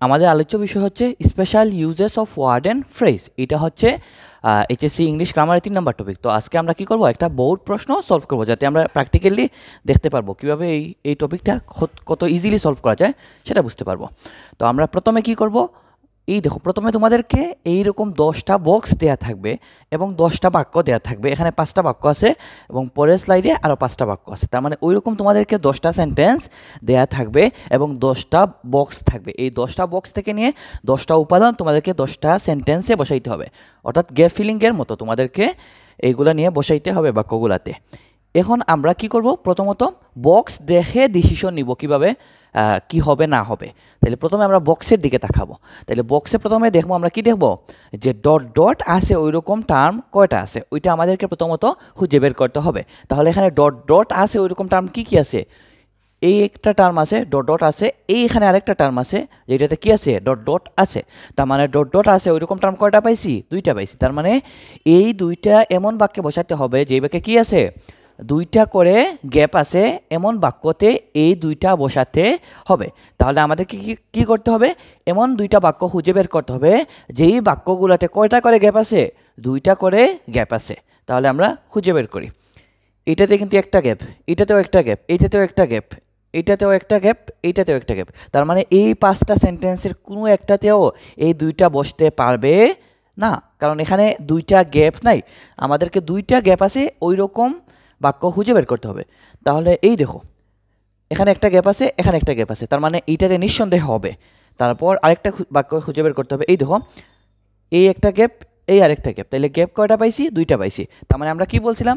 আমাদের আলোচ্য বিষয় হচ্ছে special uses of word and phrase. এটা হচ্ছে এইচএসসি ইংলিশ গ্রামারের 3 নম্বর টপিক। তো আজকে আমরা কি করব, একটা বোর্ড প্রশ্ন সলভ করব, যাতে আমরা প্র্যাকটিক্যালি দেখতে পারবো কীভাবে এই টপিকটা কত ইজিলি সলভ করা যায় সেটা বুঝতে পারবো। তো আমরা প্রথমে কি করব, এই দেখো প্রথমে তোমাদেরকে এইরকম 10টা বক্স দেয়া থাকবে এবং 10টা বাক্য দেয়া থাকবে। এখানে 5টা বাক্য আছে এবং পরের স্লাইডে আরও 5টা বাক্য আছে। তার মানে ওইরকম তোমাদেরকে 10টা সেন্টেন্স দেয়া থাকবে এবং 10টা বক্স থাকবে। এই 10টা বক্স থেকে নিয়ে 10টা উপাদান তোমাদেরকে 10টা সেন্টেন্সে বসাইতে হবে, অর্থাৎ গ্যাপ ফিলিংয়ের মতো তোমাদেরকে এইগুলা নিয়ে বসাইতে হবে বাক্যগুলাতে। এখন আমরা কি করব, প্রথমত বক্স দেখে ডিসিশন নিব কীভাবে কি হবে না হবে। তাহলে প্রথমে আমরা বক্সের দিকে তাকাবো। তাহলে বক্সে প্রথমে দেখবো, আমরা কি দেখব, যে ডট ডট আছে ওই রকম টার্ম কয়টা আছে, ওইটা আমাদেরকে প্রথমত খুঁজে বের করতে হবে। তাহলে এখানে ডট ডট আছে ওই রকম টার্ম কি কি আছে, এই একটা টার্ম আছে, ডট ডট আছে, এইখানে আরেকটা টার্ম আছে যেটাতে কি আছে, ডট ডট আছে। তার মানে ডট ডট আছে ওই রকম টার্ম কয়টা পাইছি, 2টা পাইছি। তার মানে এই 2টা এমন বাক্যে বসাতে হবে যে বাক্যে কি আছে, 2টা করে গ্যাপ আছে, এমন বাক্যতে এই 2টা বসাতে হবে। তাহলে আমাদেরকে কি করতে হবে, এমন 2টা বাক্য খুঁজে বের করতে হবে যেই বাক্যগুলোতে কয়টা করে গ্যাপ আছে, 2টা করে গ্যাপ আছে। তাহলে আমরা খুঁজে বের করি। এটাতে কিন্তু একটা গ্যাপ, এটাতেও একটা গ্যাপ, এটাতেও একটা গ্যাপ, এটাতেও একটা গ্যাপ, এইটাতেও একটা গ্যাপ। তার মানে এই 5টা সেন্টেন্সের কোনো একটাতেও এই 2টা বসতে পারবে না, কারণ এখানে 2টা গ্যাপ নাই। আমাদেরকে 2টা গ্যাপ আছে ওই রকম বাক্য খুঁজে বের করতে হবে। তাহলে এই দেখো, এখানে একটা গ্যাপ আছে, এখানে একটা গ্যাপ আছে, তার মানে এইটাতে নিঃসন্দেহ হবে। তারপর আরেকটা বাক্য খুঁজে বের করতে হবে। এই দেখো, এই একটা গ্যাপ, এই আরেকটা গ্যাপ, তাহলে গ্যাপ কয়টা পাইছি, 2টা পাইছি। তার মানে আমরা কি বলছিলাম,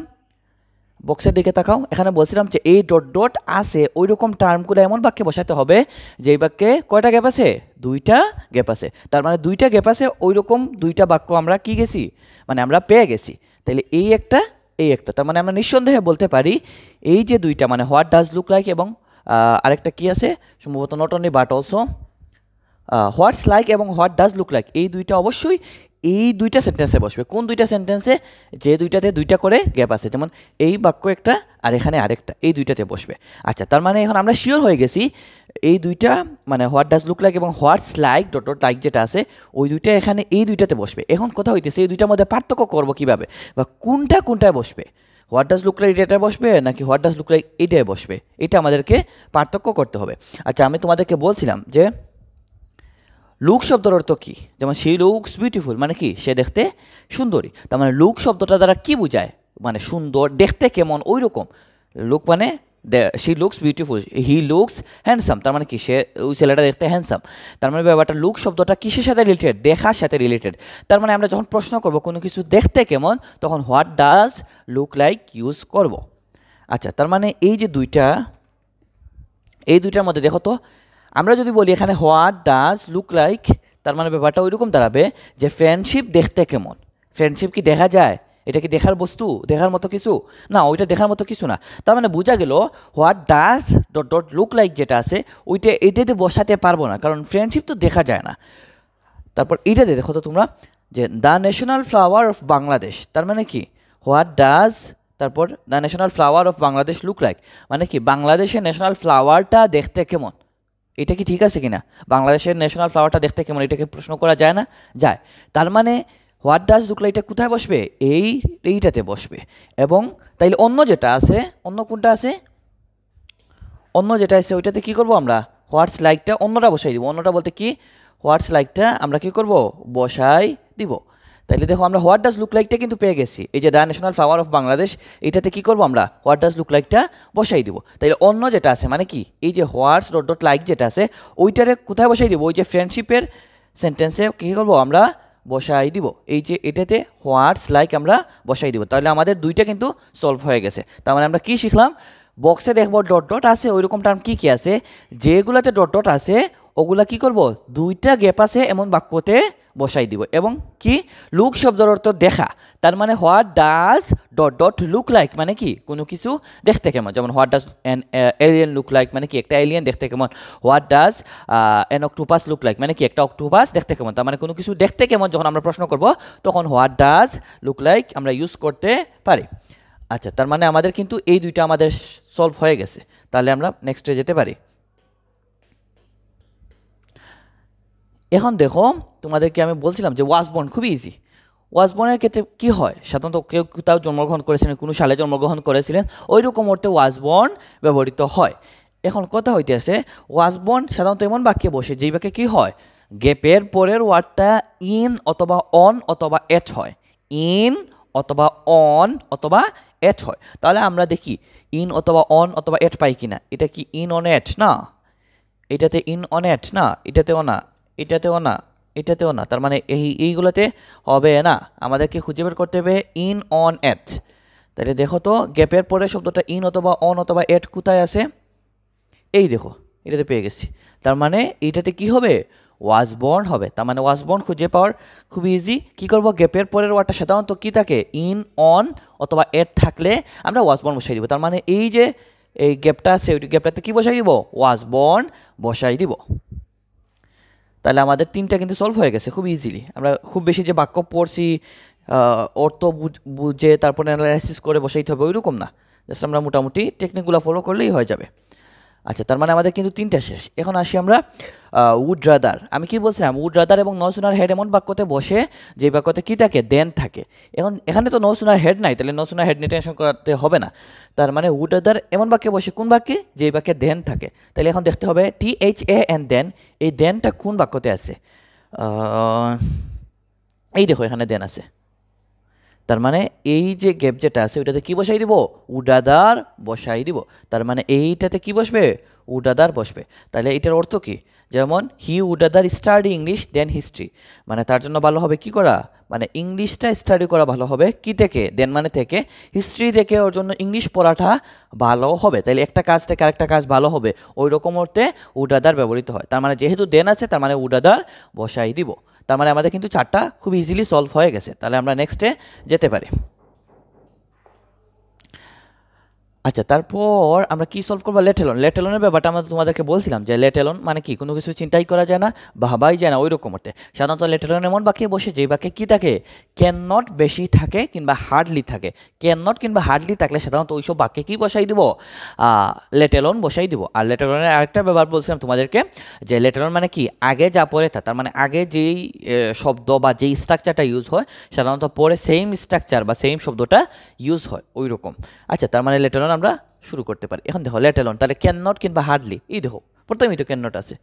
বক্সের দিকে তাকাও, এখানে বলছিলাম যে এই ডট ডট আছে ওই রকম টার্মগুলো এমন বাক্যে বসাতে হবে যেই বাক্যে কয়টা গ্যাপ আছে, 2টা গ্যাপ আছে। তার মানে 2টা গ্যাপ আছে ওই রকম 2টা বাক্য আমরা কি গেছি, মানে আমরা পেয়ে গেছি। তাহলে এই একটা, এই একটা, তার মানে আমরা নিঃসন্দেহে বলতে পারি এই যে 2টা, মানে হোয়াট ডাজ লুক লাইক এবং আরেকটা কি আছে সম্ভবত not only but also what's like এবং হোয়াট ডাজ লুক লাইক, এই 2টা অবশ্যই এই 2টা সেন্টেন্সে বসবে। কোন 2টা সেন্টেন্সে, যে 2টাতে 2টা করে গ্যাপ আছে, যেমন এই বাক্য একটা আর এখানে আরেকটা, এই 2টাতে বসবে। আচ্ছা, তার মানে এখন আমরা শিওর হয়ে গেছি এই 2টা, মানে হোয়াট ডাজ লুক লাইক এবং হোয়াটস লাইক ডট ডট লাইক যেটা আছে ওই 2টা এখানে এই 2টাতে বসবে। এখন কথা হইতেছে এই 2টার মধ্যে পার্থক্য করবো কীভাবে, বা কোনটা কোনটায় বসবে, হোয়াট ডাজ লুক লাইক এটা বসবে নাকি হোয়াট ডাজ লুক লাইক এইটাই বসবে, এটা আমাদেরকে পার্থক্য করতে হবে। আচ্ছা, আমি তোমাদেরকে বলছিলাম যে লুক শব্দের অর্থ কী, যেমন শি লুকস বিউটিফুল মানে কি, সে দেখতে সুন্দরী। তার মানে লুক শব্দটা দ্বারা কি বোঝায়, মানে সুন্দর, দেখতে কেমন ওই রকম। লুক মানে she looks beautiful, he looks handsome, তার মানে কি, সে ওই ছেলেটা দেখতে হ্যান্ডসাম। তার মানে ব্যাপারটা লুক শব্দটা কিসের সাথে রিলেটেড, দেখার সাথে রিলেটেড। তার মানে আমরা যখন প্রশ্ন করব কোনো কিছু দেখতে কেমন, তখন what does look like use করব। আচ্ছা, তার মানে এই যে 2টা, এই 2টার মধ্যে দেখো তো, আমরা যদি বলি এখানে হোয়াট ডাজ লুক লাইক, তার মানে ব্যাপারটা ওইরকম দাঁড়াবে যে ফ্রেন্ডশিপ দেখতে কেমন। ফ্রেন্ডশিপ কি দেখা যায়, এটা কি দেখার বস্তু, দেখার মতো কিছু না, ওইটা দেখার মতো কিছু না। তার মানে বোঝা গেল what does dot dot look like যেটা আছে ওইটা এটাতে বসাতে পারবো না, কারণ ফ্রেন্ডশিপ তো দেখা যায় না। তারপর এইটাতে দেখো তো তোমরা, যে the national flower of Bangladesh, তার মানে কি, হোয়াট ডাজ, তারপর the national flower of Bangladesh look like, মানে কি বাংলাদেশের ন্যাশনাল ফ্লাওয়ারটা দেখতে কেমন। এটা কি ঠিক আছে কিনা, বাংলাদেশের ন্যাশনাল ফ্লাওয়ারটা দেখতে কেমন, এটাকে প্রশ্ন করা যায় না, যায়। তার মানে হোয়াট ডাজ লুক লাইক এটা কোথায় বসবে, এইটাতে বসবে। এবং তাইলে অন্য যেটা আছে, অন্য কোনটা আছে, অন্য যেটা আছে ওইটাতে কি করব আমরা, হোয়াটস লাইকটা অন্যটা বসাই দিব। অন্যটা বলতে কি, হোয়াটস লাইকটা আমরা কি করব, বসাই দিব। তাইলে দেখো আমরা হোয়াট ডাজ লুক লাইকটা কিন্তু পেয়ে গেছি, এই যে the national flower of Bangladesh, এটাতে কি করব আমরা, হোয়াট ডাজ লুক লাইকটা বসাই দিব। তাইলে অন্য যেটা আছে মানে কি, এই যে হোয়াটস ডট ডট লাইক যেটা আছে ওইটারে কোথায় বসাই দিব, ওই যে ফ্রেন্ডশিপের সেন্টেন্সে কী করবো আমরা, বসাই দিব। এই যে এটাতে হোয়াটস লাইক আমরা বসাই দিব। তাহলে আমাদের 2টা কিন্তু সলভ হয়ে গেছে। তার মানে আমরা কি শিখলাম, বক্সে দেখবো ডট ডট আছে ওই রকম টার্ম কী কী আছে, যেগুলাতে ডট ডট আছে ওগুলা কি করব, 2টা গ্যাপ আছে এমন বাক্যতে বসাই দিব। এবং কি, লুক শব্দের অর্থ দেখা, তার মানে what does dot dot look like মানে কি, কোনো কিছু দেখতে কেমন, যেমন what does an alien look like মানে কি, একটা এলিয়েন দেখতে কেমন। What does an octopus look like মানে কি, একটা অক্টোপাস দেখতে কেমন। তার মানে কোনো কিছু দেখতে কেমন যখন আমরা প্রশ্ন করব তখন হোয়াট ডাজ লুক লাইক আমরা ইউজ করতে পারি। আচ্ছা, তার মানে আমাদের কিন্তু এই 2টা আমাদের সলভ হয়ে গেছে। তাহলে আমরা নেক্সটে যেতে পারি। এখন দেখো তোমাদেরকে আমি বলছিলাম যে ওয়াজ বর্ন খুবই ইজি। ওয়াজ বর্নের ক্ষেত্রে কী হয়, সাধারণত কেউ কোথাও জন্মগ্রহণ করেছিলেন, কোনো সালে জন্মগ্রহণ করেছিলেন, ওই রকম অর্থে ওয়াজ বর্ন ব্যবহৃত হয়। এখন কথা হইতেছে ওয়াজ বর্ন সাধারণত এমন বাক্যে বসে যেই বাক্যে কী হয়, গ্যাপের পরের ওয়ার্ডটা ইন অথবা অন অথবা এট হয়, ইন অথবা অন অথবা এট হয়। তাহলে আমরা দেখি ইন অথবা অন অথবা এট পাই কিনা। এটা কি ইন অন এট? না, এটাতে ইন অন এট না, এটাতেও না, এটাতেও না, এটাতেও না। তার মানে এইগুলোতে হবে না, আমাদেরকে খুঁজে বের করতে হবে ইন অন এট। তাহলে দেখো তো গ্যাপের পরে শব্দটা ইন অথবা অন অথবা এট কোথায় আছে, এই দেখো এটাতে পেয়ে গেছি। তার মানে এইটাতে কি হবে, ওয়াজ বর্ন হবে। তার মানে ওয়াজ বর্ন খুঁজে পাওয়ার খুব ইজি। কি করব, গ্যাপের পরের ওয়ার্ডটা সাধারণত কি থাকে, ইন অন অথবা এট থাকলে আমরা ওয়াজ বর্ন বসাই দিব। তার মানে এই যে এই গ্যাপটা আছে ওই গ্যাপটাতে কি বসাই দিব, ওয়াজ বর্ন বসাই দিব। তাহলে আমাদের তিনটা কিন্তু সলভ হয়ে গেছে খুব ইজিলি। আমরা খুব বেশি যে বাক্য পড়ছি অর্থ বুঝে তারপরে অ্যানালাইসিস করে বসাইতে হবে ওই রকম না, জাস্ট আমরা মোটামুটি টেকনিকগুলো ফলো করলেই হয়ে যাবে। আচ্ছা, তার মানে আমাদের কিন্তু তিনটা শেষ। এখন আসি আমরা উড রাদার। আমি কি বলছিলাম, উড রাদার এবং নো সুনার হেড এমন বাক্যতে বসে যে বাক্যতে কি থাকে, দেন থাকে। এখন এখানে তো নো সুনার হেড নাই, তাহলে নো সুনার হেড নিয়ে টেনশন করতে হবে না। তার মানে উড রাদার এমন বাক্যে বসে কোন বাক্যে, যে বাক্যে দেন থাকে। তাহলে এখন দেখতে হবে THAN দেন, এই দেনটা কোন বাক্যতে আছে। এই দেখো এখানে দেন আছে, তার মানে এই যে গ্যাপ যেটা আছে ওইটাতে কি বসাই দিব, উডাদার বসাই দিব। তার মানে এইটাতে কি বসবে, উডাদার বসবে। তাহলে এটার অর্থ কি, যেমন হি উডাদার স্টাডি ইংলিশ দেন হিস্ট্রি, মানে তার জন্য ভালো হবে কি করা, মানে ইংলিশটা স্টাডি করা ভালো হবে কি থেকে, দেন মানে থেকে, হিস্ট্রি থেকে ওর জন্য ইংলিশ পড়াটা ভালো হবে। তাহলে একটা কাজ থেকে আরেকটা কাজ ভালো হবে, ওই রকম অর্থে উডাদার ব্যবহৃত হয়। তার মানে যেহেতু দেন আছে তার মানে উডাদার বসাই দিব। তার মানে আমাদের কিন্তু চারটা খুব ইজিলি সলভ হয়ে গেছে। তাহলে আমরা নেক্সটে যেতে পারি। আচ্ছা, তারপর আমরা কি সলভ করবো, লেট এলোন। লেট এলোনের ব্যাপারটা আমরা তোমাদেরকে বলছিলাম যে লেট এলোন মানে কি, কোনো কিছু চিন্তাই করা যায় না, ভাবাই যায় না, ওই রকম অর্থে। সাধারণত লেট এলোন এমন বাক্যে বসে যে বাক্যে কি থাকে, ক্যান নট বেশি থাকে কিংবা হার্ডলি থাকে। ক্যান নট কিংবা হার্ডলি থাকলে সাধারণত ওইসব বাক্যে কি বসাই দিব, লেট এলোন বসাই দিব। আর লেট এলোনের আরেকটা ব্যাপার বলছিলাম তোমাদেরকে যে লেট এলোন মানে কি, আগে যা পরে তা, তার মানে আগে যেই শব্দ বা যেই স্ট্রাকচারটা ইউজ হয় সাধারণত পরে সেম স্ট্রাকচার বা সেম শব্দটা ইউজ হয় ওই রকম। আচ্ছা, তার মানে লেট এলোন আমরা শুরু করতে পারি। এখন দেখো লেট এলোন, তাহলে ক্যান নট কিংবা হার্ডলি, এই দেখো প্রথমেই তো ক্যান নট আছে,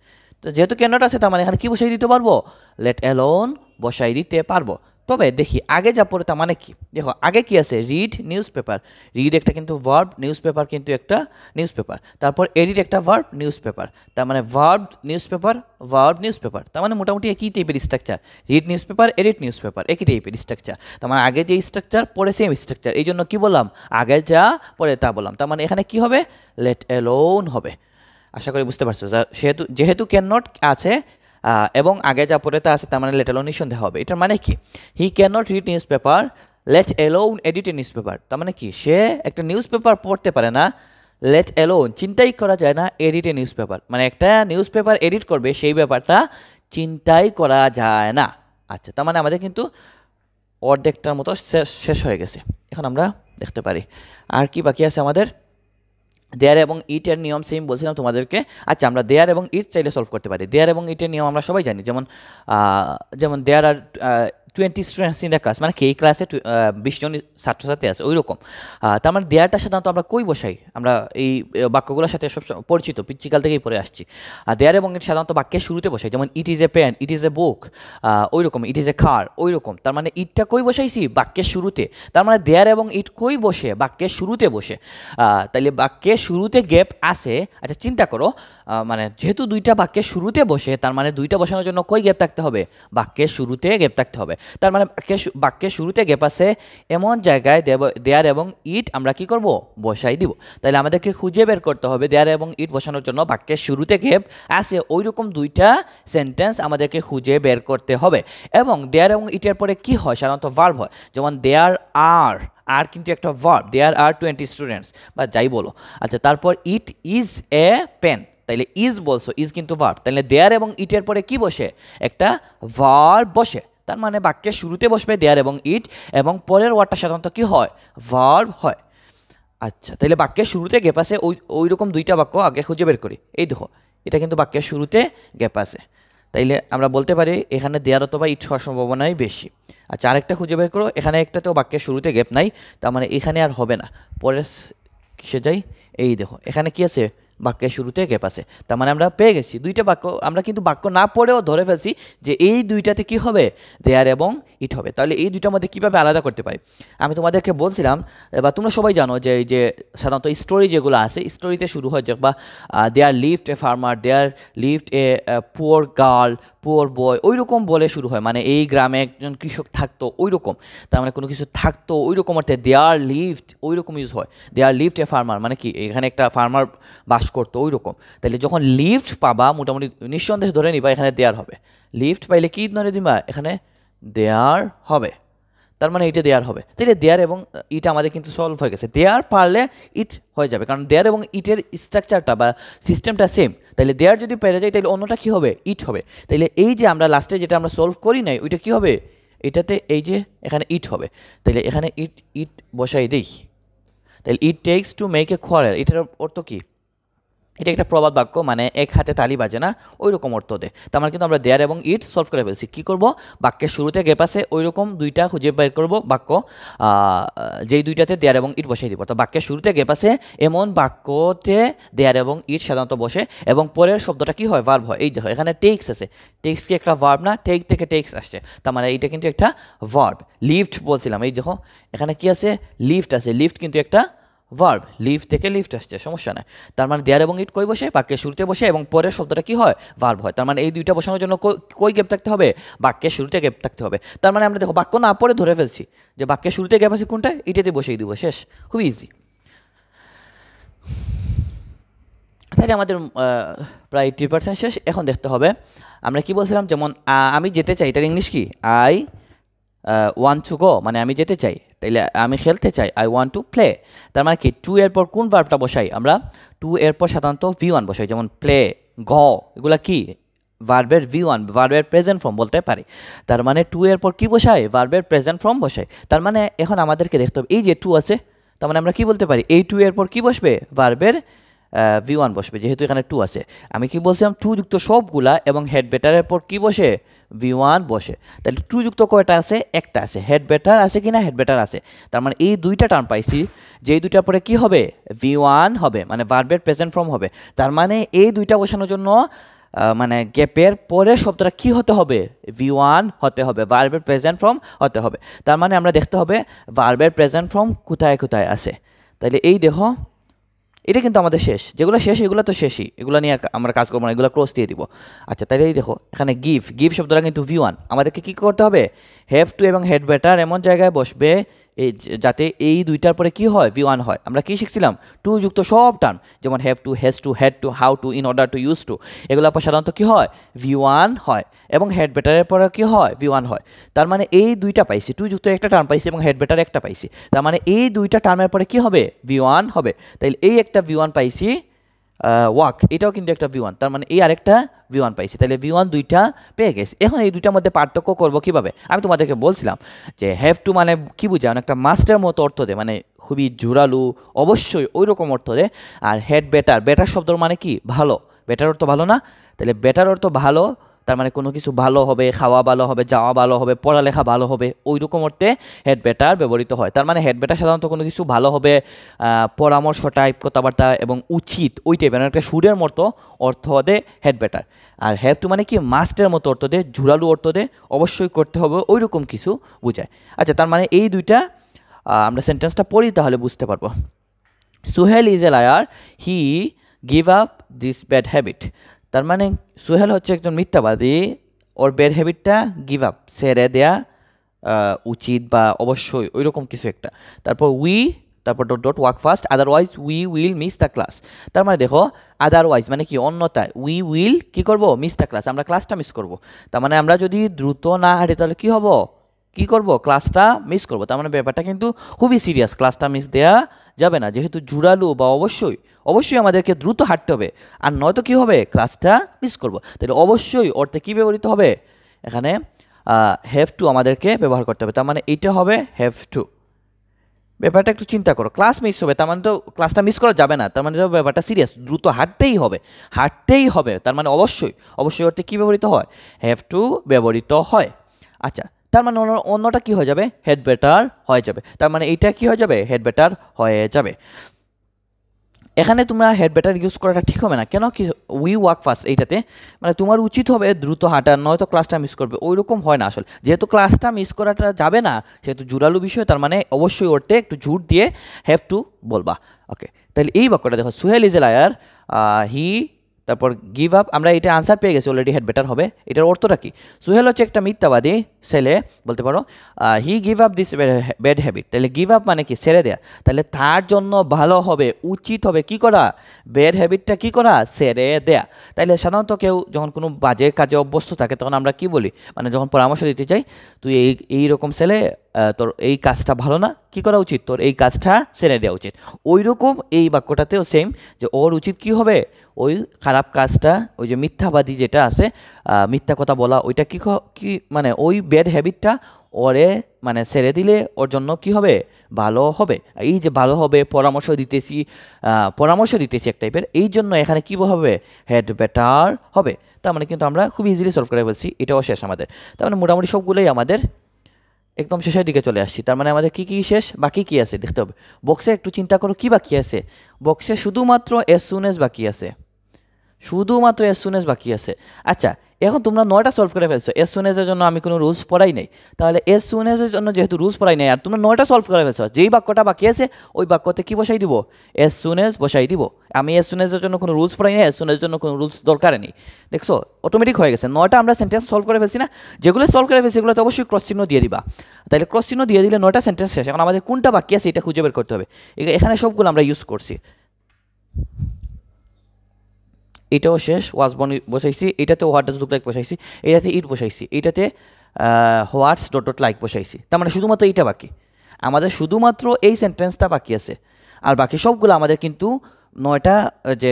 তো যেহেতু ক্যান নট আছে তার মানে এখানে কি বসাই দিতে পারবো, লেট এলোন বসাই দিতে পারবো। তবে দেখি আগে যা পড়ে তার মানে কি, দেখো আগে কি আছে, রিড নিউজ পেপার। রিড একটা কিন্তু ভার্ব, নিউজ পেপার কিন্তু একটা নিউজ পেপার। তারপর এডিট একটা ভার্ব, নিউজ পেপার। তার মানে verb news paper, verb news paper, তার মানে মোটামুটি একই টাইপের structure. Read news paper, edit news paper, একই টাইপের স্ট্রাকচার। তার মানে আগে যে স্ট্রাকচার পরে সেম স্ট্রাকচার, এই জন্য কি বললাম, আগে যা পরে তা বললাম। তার মানে এখানে কি হবে, লেট এলোন হবে। আশা করি বুঝতে পারছো। যেহেতু ক্যান নট আছে এবং আগে যা পড়ে তা আছে, তার মানে লেট এলোন নিঃসন্দেহে হবে। এটার মানে কি, he can not read newspaper, let alone edit a newspaper. তার মানে কি, সে একটা নিউজ পেপার পড়তে পারে না, লেট এলোন চিন্তাই করা যায় না এডিট এ নিউজ পেপার, মানে একটা নিউজ পেপার এডিট করবে সেই ব্যাপারটা চিন্তাই করা যায় না। আচ্ছা, তার মানে আমাদের কিন্তু অর্ধেকটার মতো শেষ হয়ে গেছে। এখন আমরা দেখতে পারি আর কি বাকি আছে আমাদের। দেয়ার এবং ইটের নিয়ম সেম বলছিলাম তোমাদেরকে। আচ্ছা, আমরা দেয়ার এবং ইট চাইলে সলভ করতে পারি। দেয়ার এবং ইটের নিয়ম আমরা সবাই জানি, যেমন দেয়ার আর 20 স্টুডেন্টস ইন দ্য ক্লাস, মানে কি এই ক্লাসে 20 জন ছাত্রছাত্রী আছে ওই রকম। তার মানে দেয়ারটা সাধারণত আমরা কই বসাই, আমরা এই বাক্যগুলোর সাথে সব পরিচিত, পিচ্চিকাল থেকেই পড়ে আসছি। দেয়ার এবং ইট সাধারণত বাক্যের শুরুতে বসাই, যেমন it is a pen, it is a book, ওই রকম, ইট ইজ এ কার, ওই রকম। তার মানে ইটটা কই বসাইছি, বাক্যের শুরুতে। তার মানে দেয়ার এবং ইট কই বসে, বাক্যের শুরুতে বসে। তাইলে বাক্যের শুরুতে গ্যাপ আছে। আচ্ছা, চিন্তা করো, মানে যেহেতু দুইটা বাক্যের শুরুতে বসে তার মানে দুইটা বসানোর জন্য কই গ্যাপ থাকতে হবে, বাক্যের শুরুতে গ্যাপ থাকতে হবে। তার মানে বাক্যের শুরুতে গ্যাপ আছে এমন জায়গায় দেয়ার এবং ইট আমরা কি করব, বসাই দিব। তাহলে আমাদেরকে খুঁজে বের করতে হবে দেয়ার এবং ইট বসানোর জন্য বাক্যের শুরুতে গ্যাপ আছে ওই রকম দুইটা সেন্টেন্স আমাদেরকে খুঁজে বের করতে হবে। এবং দেয়ার এবং ইটের পরে কি হয়, সাধারণত ভার্ব হয়, যেমন দেয়ার আর কিন্তু একটা ভার্ব, দেয়ার আর 20 স্টুডেন্টস বা যাই বলো। আচ্ছা, তারপর ইট ইজ এ পেন, তাইলে ইজ বলছো, ইজ কিন্তু ভার্ব, তাহলে দেয়ার এবং ইটের পরে কি বসে, একটা ভার্ব বসে। তার মানে বাক্যের শুরুতে বসবে দেয়ার এবং ইট, এবং পরের ওয়ার্ডটা সাধারণত কি হয়, ভার্ব হয়। আচ্ছা, তাহলে বাক্যের শুরুতে গ্যাপ আছে ওই রকম দুইটা বাক্য আগে খুঁজে বের করি। এই দেখো, এটা কিন্তু বাক্যের শুরুতে গ্যাপ আছে। তাইলে আমরা বলতে পারি এখানে দেয়ার অথবা ইট হওয়ার সম্ভাবনাই বেশি। আচ্ছা, আরেকটা খুঁজে বের করো। এখানে একটাতেও বাক্যের শুরুতে গ্যাপ নাই, তার মানে এখানে আর হবে না। পরে কিসে যাই, এই দেখো এখানে কি আছে, বাক্যের শুরুতে গ্যাপ আছে। তার মানে আমরা পেয়ে গেছি দুইটা বাক্য। আমরা কিন্তু বাক্য না পড়েও ধরে ফেলছি যে এই দুইটাতে কি হবে, দেয়ার এবং ইট হবে। তাহলে এই দুইটার মধ্যে কীভাবে আলাদা করতে পারি? আমি তোমাদেরকে বলছিলাম, বা তোমরা সবাই জানো যে এই যে সাধারণত স্টোরি যেগুলো আছে, স্টোরিতে শুরু হয় যে বা there lived a farmer, there lived a poor girl, poor boy, ওই রকম বলে শুরু হয়। মানে এই গ্রামে একজন কৃষক থাকতো, ওই রকম। তার মানে কোনো কিছু থাকতো ওই রকম অর্থে দেয়ার লিভড ওই রকম ইউজ হয়। দেয়ার লিভড এ ফার্মার মানে কি, এখানে একটা ফার্মার বাস করতো ওই রকম। তাহলে যখন লিফট পাবা মোটামুটি নিঃসন্দেহে ধরে নিবা এখানে দেয়ার হবে। লিফট পাইলে কি ধরে দিবা, এখানে দেয়ার হবে। তার মানে এটা দেয়ার হবে। তাহলে দেয়ার এবং ইট আমাদের কিন্তু সলভ হয়ে গেছে। দেয়ার পারলে ইট হয়ে যাবে, কারণ দেয়ার এবং ইটের স্ট্রাকচারটা বা সিস্টেমটা সেম। তাহলে দেয়ার যদি পেরে যায় তাহলে অন্যটা কী হবে, ইট হবে। তাহলে এই যে আমরা লাস্টে যেটা আমরা সলভ করি নাই ওইটা কী হবে, এটাতে এই যে এখানে ইট হবে। তাহলে এখানে ইট ইট বসাই দিই। তাহলে it takes to make a quarrel, এটার অর্থ কী, এটা একটা প্রবাদ বাক্য, মানে এক হাতে তালি বাজে না, ওই রকম অর্থ দেয়। তার মানে কিন্তু আমরা দেয়ার এবং ইট সলভ করে ফেলছি। কী করবো, বাক্যের শুরুতে গ্যাপ আছে ওই রকম দুইটা খুঁজে বের করবো বাক্য, যেই দুইটাতে দেয়ার এবং ইট বসাই দিব। তো বাক্যের শুরুতে গ্যাপ আছে এমন বাক্যতে দেয়ার এবং ইট সাধারণত বসে, এবং পরের শব্দটা কি হয়, ভার্ব হয়। এই দেখো এখানে টেক্স আছে, টেক্স কি একটা ভার্ব না, টেক থেকে টেক্স আসছে, তার মানে এইটা কিন্তু একটা ভার্ব। লিফট বলছিলাম, এই দেখো এখানে কি আছে, লিফট আছে। লিফট কিন্তু একটা ভার্ব, লিভ থেকে লিফট আসছে, সমস্যা নাই। তার মানে দেয়ার এবং ইট কই বসে, বাক্যের শুরুতে বসে, এবং পরের শব্দটা কি হয়, ভার্ব হয়। তার মানে এই দুইটা বসানোর জন্য কই গ্যাপ থাকতে হবে, বাক্যের শুরুতে গ্যাপ থাকতে হবে। তার মানে আমরা দেখো বাক্য না পড়ে ধরে ফেলছি যে বাক্যের শুরুতে গ্যাপ আছে কোনটা, এটাতে বসিয়ে দিব, শেষ, খুব ইজি। তাহলে আমাদের প্রায় 80% শেষ। এখন দেখতে হবে আমরা কি বলছিলাম, যেমন আমি যেতে চাই, এটার ইংলিশ কি, আই ওয়ান্ট টু গো, মানে আমি যেতে চাই। তাইলে আমি খেলতে চাই, আই ওয়ান্ট টু প্লে। তার মানে কি, টু এর পর কোন ভার্বটা বসাই, আমরা টু এর পর সাধারণত V1 বসাই, যেমন প্লে, গ, এগুলা কি ভার্বের V1, ভার্বের প্রেজেন্ট ফর্ম বলতে পারি। তার মানে টু এর পর কি বসাই, ভার্বের প্রেজেন্ট ফর্ম বসাই। তার মানে এখন আমাদেরকে দেখতে হবে এই যে টু আছে, তার মানে আমরা কি বলতে পারি, এই টু এর পর কি বসবে, ভার্বের V1 বসবে, যেহেতু এখানে টু আছে। আমি কি বলছিলাম, টু যুক্ত সবগুলা এবং হেড বেটারের পর কি বসে, V1 বসে। তাহলে টু যুক্ত কয়টা আছে, একটা আছে। হেড বেটার আছে কিনা, হেড বেটার আছে। তার মানে এই দুইটা টার্ম পাইছি, যেই দুইটার পরে কি হবে, V1 হবে, মানে ভার্বের প্রেজেন্ট ফর্ম হবে। তার মানে এই দুইটা বসানোর জন্য মানে গ্যাপের পরে শব্দটা কি হতে হবে, V1 হতে হবে, ভার্বের প্রেজেন্ট ফর্ম হতে হবে। তার মানে আমরা দেখতে হবে ভার্বের প্রেজেন্ট ফর্ম কোথায় কোথায় আছে। তাহলে এই দেখো এটা কিন্তু আমাদের শেষ, যেগুলো শেষ এগুলো তো শেষই, এগুলো নিয়ে আমরা কাজ করবো না, এগুলো ক্লোজ দিয়ে দিব। আচ্ছা, তাহলে এই দেখো এখানে গিভ, গিভ শব্দটা কিন্তু V1, আমাদেরকে কী করতে হবে, হ্যাভ টু এবং হেড বেটার এমন জায়গায় বসবে এই যাতে এই দুইটার পরে কি হয়, V1 হয়। আমরা কি শিখছিলাম, টু যুক্ত সব টার্ম, যেমন have to, has to, had to, how to, in order to, use to, এগুলোর পর সাধারণত কী হয়, V1 হয়, এবং হেড বেটারের পরে কী হয়, V1 হয়। তার মানে এই দুইটা পাইছি, টু যুক্ত একটা টার্ম পাইছি এবং হেড বেটার একটা পাইছি। তার মানে এই দুইটা টার্মের পরে কী হবে, V1 হবে। তাইলে এই একটা V1 পাইছি, ওয়াক, এটাও কিন্তু একটা V1, তার মানে এই আরেকটা V1 পাইছি। তাহলে V1 দুইটা পেয়ে গেছি। এখন এই দুইটার মধ্যে পার্থক্য করবো কীভাবে, আমি তোমাদেরকে বলছিলাম যে হ্যাভ টু মানে কী বুঝায়, অনেকটা মাস্টার মতো অর্থ দেয়, মানে খুবই জোরালো, অবশ্যই ওই রকম অর্থ দেয়। আর হেড বেটার, বেটার শব্দর মানে কি, ভালো, বেটার অর্থ ভালো না, তাহলে বেটার অর্থ ভালো, তার মানে কোনো কিছু ভালো হবে, খাওয়া ভালো হবে, যাওয়া ভালো হবে, পড়ালেখা ভালো হবে, ওই রকম অর্থে হেড বেটার ব্যবহৃত হয়। তার মানে হেড বেটার সাধারণত কোনো কিছু ভালো হবে, পরামর্শ টাইপ কথাবার্তা এবং উচিত ওই টাইপের একটা সুরের মতো অর্থ দেয় হেড বেটার। আর হ্যাভ টু মানে কি, মাস্টের মতো অর্থ দেয়, ঝুরালু অর্থ দেয়, অবশ্যই করতে হবে ওই রকম কিছু বোঝায়। আচ্ছা, তার মানে এই দুইটা আমরা সেন্টেন্সটা পড়ি তাহলে বুঝতে পারবো। Suhel is a liar, he give up this bad habit. তার মানে সুহেল হচ্ছে একজন মিথ্যাবাদী, ওর ব্যাড হ্যাবিটটা গিভ আপ, ছেড়ে দেয়া উচিত বা অবশ্যই ওই রকম কিছু একটা। তারপর উই, তারপর dot dot work fast, otherwise we will miss the class. তার মানে দেখো আদারওয়াইজ মানে কি, অন্যথায়, উই উইল কী করবো, মিস দ্য ক্লাস, আমরা ক্লাসটা মিস করবো। তার মানে আমরা যদি দ্রুত না হাঁটি তাহলে কী হবো, কী করবো, ক্লাসটা মিস করবো। তার মানে ব্যাপারটা কিন্তু খুবই সিরিয়াস, ক্লাসটা মিস দেওয়া যাবে না, যেহেতু জুড়ালু বা অবশ্যই অবশ্যই আমাদেরকে দ্রুত হাঁটতে হবে, আর নয়তো কী হবে, ক্লাসটা মিস করবো। তাহলে অবশ্যই অর্থে কী ব্যবহৃত হবে, এখানে হ্যাভ টু আমাদেরকে ব্যবহার করতে হবে। তার মানে এইটা হবে হ্যাভ টু। ব্যাপারটা একটু চিন্তা করো, ক্লাস মিস হবে তার মানে তো ক্লাসটা মিস করা যাবে না, তার মানে তো ব্যাপারটা সিরিয়াস, দ্রুত হাঁটতেই হবে তার মানে অবশ্যই অর্থে কী ব্যবহৃত হয়, হ্যাভ টু ব্যবহৃত হয়। আচ্ছা, তার মানে অন্যটা কি হয়ে যাবে, হেড বেটার হয়ে যাবে, তার মানে এইটা কি হয়ে যাবে, হেড বেটার হয়ে যাবে। এখানে তোমরা হেড বেটার ইউজ করাটা ঠিক হবে না, কেন কি উই ওয়াক ফাস্ট এইটাতে মানে তোমার উচিত হবে দ্রুত হাঁটা, নয়তো ক্লাসটা মিস করবে, ওই রকম হয় না আসলে, যেহেতু ক্লাসটা মিস করাটা যাবে না সেহেতু জোরালো বিষয়, তার মানে অবশ্যই ওরতে একটু ঝুট দিয়ে হ্যাভ টু বলবা। ওকে, তাহলে এই বাক্যটা দেখো, সুহেল ইজ এ লায়ার, হি তারপর গিভ আপ, আমরা এটা আনসার পেয়ে গেছি অলরেডি, হেড বেটার হবে। এটার অর্থটা কি, সুহেল হচ্ছে একটা মিথ্যাবাদী ছেলে বলতে পারো, হি give up this bad habit, তাহলে গিভ আপ মানে কি, ছেড়ে দেয়া, তাহলে তার জন্য ভালো হবে, উচিত হবে কি করা, ব্যাড হ্যাবিটটা কি করা, ছেড়ে দেয়া। তাইলে সাধারণত কেউ যখন কোনো বাজে কাজে অভ্যস্ত থাকে তখন আমরা কি বলি, মানে যখন পরামর্শ দিতে চাই, তুই এই রকম ছেলে, তোর এই কাজটা ভালো না, কি করা উচিত, তোর এই কাজটা ছেড়ে দেওয়া উচিত। ওই রকম এই বাক্যটাতেও সেম, যে ওর উচিত কি হবে, ওই খারাপ কাজটা, ওই যে মিথ্যাবাদী যেটা আছে, মিথ্যা কথা বলা, ওইটা কি মানে ওই ব্যাড হ্যাবিটটা ওরে মানে ছেড়ে দিলে ওর জন্য কি হবে, ভালো হবে। এই যে ভালো হবে, পরামর্শ দিতেছি এক টাইপের, এই জন্য এখানে কী হবে, হেড বেটার হবে। তার মানে কিন্তু আমরা খুব ইজিলি সলভ করে ফেলছি, এটাও শেষ আমাদের। তার মানে মোটামুটি সবগুলোই আমাদের একদম শেষের দিকে চলে আসছি। তার মানে আমাদের কি শেষ, বাকি কি আছে দেখতে হবে। বক্সে একটু চিন্তা করো কি বাকি আছে, বক্সে শুধুমাত্র এস সুন এস বাকি আছে, শুধুমাত্র এস সুন এস বাকি আছে। আচ্ছা, এখন তোমরা 9টা সলভ করে ফেলছো, এস সুন এসের জন্য আমি কোনো রুলস পড়াই নাই, তাহলে এস সুন এসের জন্য যেহেতু রুলস পড়াই নাই আর তোমরা 9টা সলভ করে ফেলছো, যেই বাক্যটা বাকি আছে ওই বাক্যতে কি বসাই দিব, এস সুন এস বসাই দিব। আমি এস সুন এসের জন্য কোনো রুলস পড়াই নাই, এস সুন এসের জন্য কোনো রুলস দরকার নেই, দেখছো অটোমেটিক হয়ে গেছে। 9টা আমরা সেন্টেন্স সলভ করে ফেলছি না, যেগুলো সলভ করে ফেলছি সেগুলোতে অবশ্যই ক্রস চিহ্ন দিয়ে দিবা, তাহলে ক্রস চিহ্ন দিয়ে দিলে 9টা সেন্টেন্স শেষ। এখন আমাদের কোনটা বাকি আছে এটা খুঁজে বের করতে হবে, এখানে সবগুলো আমরা ইউজ করছি। এটাও শেষ, ওয়াজ বসাইছি, এটাতে হোয়াট ডাজ লুক লাইক বসাইছি, এটাতে ইট বসাইছি, এটাতে হোয়াটস ডট ডট লাইক বসাইছি, তার মানে শুধুমাত্র এইটা বাকি আমাদের, শুধুমাত্র এই সেন্টেন্সটা বাকি আছে। আর বাকি সবগুলো আমাদের কিন্তু 9টা যে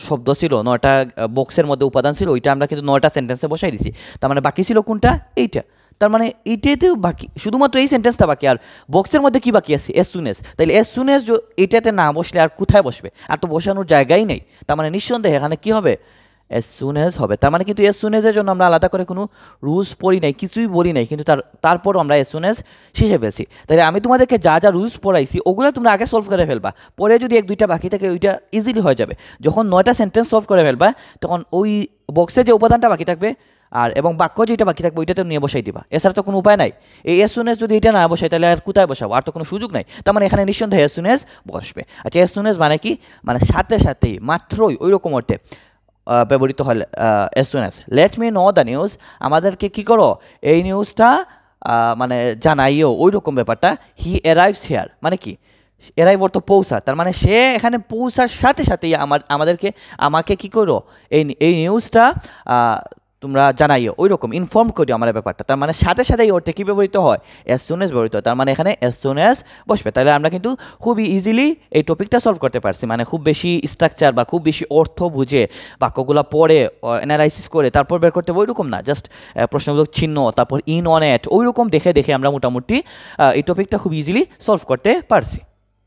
শব্দ ছিল, 9টা বক্সের মধ্যে উপাদান ছিল, ওইটা আমরা কিন্তু 9টা সেন্টেন্সে বসাই দিছি, তার মানে বাকি ছিল কোনটা, এইটা। তার মানে এইটাতেও বাকি শুধুমাত্র এই সেন্টেন্সটা বাকি, আর বক্সের মধ্যে কি বাকি আছে, এস সুন এস, তাহলে এস সুন এস এটাতে না বসলে আর কোথায় বসবে, আর তো বসানোর জায়গাই নেই, তার মানে নিঃসন্দেহে এখানে কি হবে, এস সুন এস হবে। তার মানে কিন্তু এস সুন এসের জন্য আমরা আলাদা করে কোনো রুলস পড়ি নাই, কিছুই বলি নাই, কিন্তু তারপরও আমরা এস সুন এস শিখে ফেলছি। তাহলে আমি তোমাদেরকে যা যা রুলস পড়াইছি ওগুলো তোমরা আগে সলভ করে ফেলবা, পরে যদি 1-2টা বাকি থাকে ওইটা ইজিলি হয়ে যাবে। যখন 9টা সেন্টেন্স সলভ করে ফেলবা তখন ওই বক্সে যে উপাদানটা বাকি থাকবে আর এবং বাক্য যেটা বাকি থাকবে ওইটাতে নিয়ে বসাই দিবা, এছাড়া তো কোনো উপায় নাই। এই এস সুন এস যদি এটা না বসাই তাহলে আর কোথায় বসাবো, আর তো কোনো সুযোগ নাই, তার মানে এখানে নিঃসন্দেহে এস সুন এস বসবে। আচ্ছা, এস সুন এস মানে কি, মানে সাথে সাথেই, মাত্রই, ওই রকম অর্থে ব্যবহৃত হয় S soon S. Let me know the news, আমাদেরকে কি করো এই নিউজটা মানে জানাইও, ওই রকম ব্যাপারটা। হি অ্যারাইভস হিয়ার মানে কি, এরাই বলতো পৌঁছা, তার মানে সে এখানে পৌঁছার সাথে সাথেই আমাকে কি করো এই নিউজটা তোমরা জানাইও, ওই রকম ইনফর্ম করিও আমার ব্যাপারটা, তার মানে সাথে সাথেই ওর থেকে ব্যবহৃত হয় এস সুন এস ব্যবহৃত হয়, তার মানে এখানে এস সুন এস বসবে। তাহলে আমরা কিন্তু খুবই ইজিলি এই টপিকটা সলভ করতে পারছি, মানে খুব বেশি স্ট্রাকচার বা খুব বেশি অর্থ বুঝে বাক্যগুলো পড়ে অ্যানালাইসিস করে তারপর বের করতে হবে ওই রকম না, জাস্ট প্রশ্নবোধক চিহ্ন তারপর ইন অন এট ওই রকম দেখে দেখে আমরা মোটামুটি এই টপিকটা খুব ইজিলি সলভ করতে পারছি।